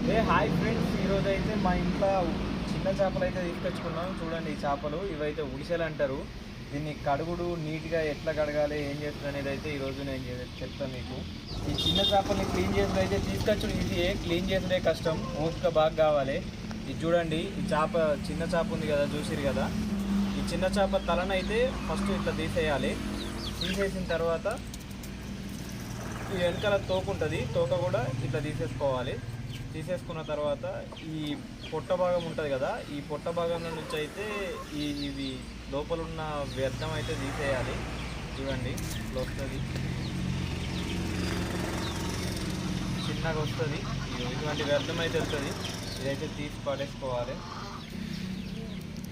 Hi friends, ఈరోజు అయితే మా ఇంట్లో చిన్న చేపలు అయితే తీసుకొచ్చుకున్నాం. చూడండి, ఈ చేపలు ఇవైతే ఉడిసెలు అంటారు. దీన్ని కడుగుడు నీట్గా ఎట్లా కడగాలి, ఏం చేస్తుంది అనేది అయితే ఈరోజు నేను చెప్తాను మీకు. ఈ చిన్న చేపల్ని క్లీన్ చేసుడు అయితే తీసుకొచ్చుడు ఈజీయే, క్లీన్ చేసుడే కష్టం, ఓపిక బాగా కావాలి. ఇది చూడండి, ఈ చేప చిన్న చేప ఉంది కదా, చూసిరు కదా. ఈ చిన్న చేప తలనైతే ఫస్ట్ ఇట్లా తీసేయాలి. తీసేసిన తర్వాత ఈ వెనకాల తోక ఉంటుంది, తోక కూడా ఇట్లా తీసేసుకోవాలి. తీసేసుకున్న తర్వాత ఈ పొట్ట భాగం ఉంటుంది కదా, ఈ పొట్ట భాగం నుంచి అయితే ఇవి లోపల ఉన్న వ్యర్థం అయితే తీసేయాలి. చూడండి, ఇట్లా వస్తుంది, చిన్నగా వస్తుంది. ఇటువంటి వ్యర్థం అయితే వస్తుంది, ఇదైతే తీసి పడేసుకోవాలి.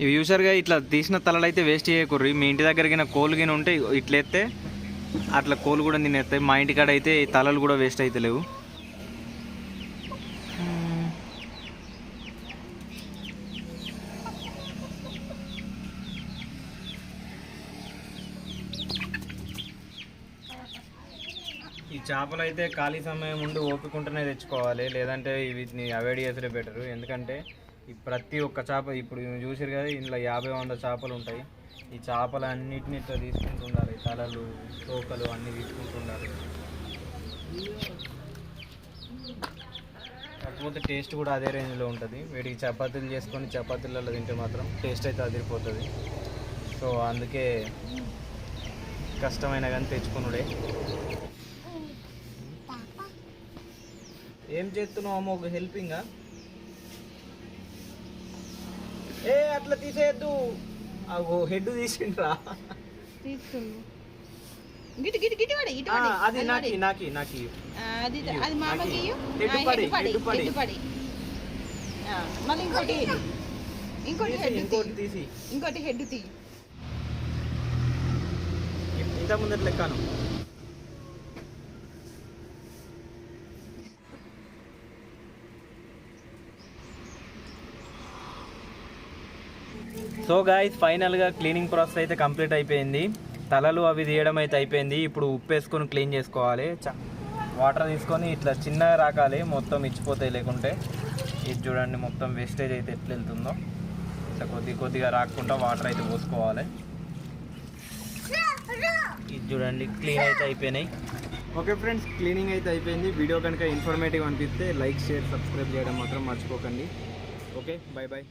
ఇవి యూజర్గా ఇట్లా తీసిన తలలు అయితే వేస్ట్ చేయకూర్రి. మీ ఇంటి దగ్గరికి కోళ్ళు ఉంటే ఇట్లెత్తే అట్లా కోళ్ళు కూడా తినేస్తాయి. మా ఇంటికాడ అయితే ఈ తలలు కూడా వేస్ట్ అయితే లేవు. ఈ చేపలు అయితే ఖాళీ సమయం ఉండి ఓపికంటేనే తెచ్చుకోవాలి, లేదంటే వీటిని అవాయిడ్ చేసే బెటరు. ఎందుకంటే ఈ ప్రతి ఒక్క చేప ఇప్పుడు చూసారు కదా, ఇందులో 50-100 చేపలు ఉంటాయి. ఈ చేపలు అన్నిటిని ఇట్లా తీసుకుంటూ ఉండాలి, తలలు తోకలు అన్నీ తీసుకుంటూ ఉండాలి. కాకపోతే టేస్ట్ కూడా అదే రేంజ్లో ఉంటుంది. వీటికి చపాతీలు చేసుకొని చపాతీలలో తింటే మాత్రం టేస్ట్ అయితే అదిరిపోతుంది. సో అందుకే కష్టమైన కానీ తెచ్చుకున్నాడే. ఏం చేస్తున్నావు అమ్మ, ఒక హెల్పింగా? అట్లా తీసేయద్దు, హెడ్ తీసిండ్రా. అది నాకి నాకి నాకి ఇంకోటి తీసి ఇంకోటి హెడ్ తీ. ఇంత ముందర లెక్కను. సో గాయ్స్, ఫైనల్గా క్లీనింగ్ ప్రాసెస్ అయితే కంప్లీట్ అయిపోయింది. తలలు అవి తీయడం అయితే అయిపోయింది. ఇప్పుడు ఉప్పు వేసుకొని క్లీన్ చేసుకోవాలి. వాటర్ తీసుకొని ఇట్లా చిన్నగా రాకాలి, మొత్తం ఇచ్చిపోతాయి లేకుంటే. ఇది చూడండి, మొత్తం వేస్టేజ్ అయితే ఎట్లా వెళ్తుందో. ఇట్లా కొద్దిగా రాకుండా వాటర్ అయితే పోసుకోవాలి. ఇది చూడండి, క్లీన్ అయితే అయిపోయినాయి. ఓకే ఫ్రెండ్స్, క్లీనింగ్ అయితే అయిపోయింది. వీడియో కనుక ఇన్ఫర్మేటివ్ అనిపిస్తే లైక్, షేర్, సబ్స్క్రైబ్ చేయడం మాత్రం మర్చిపోకండి. Okay, bye bye.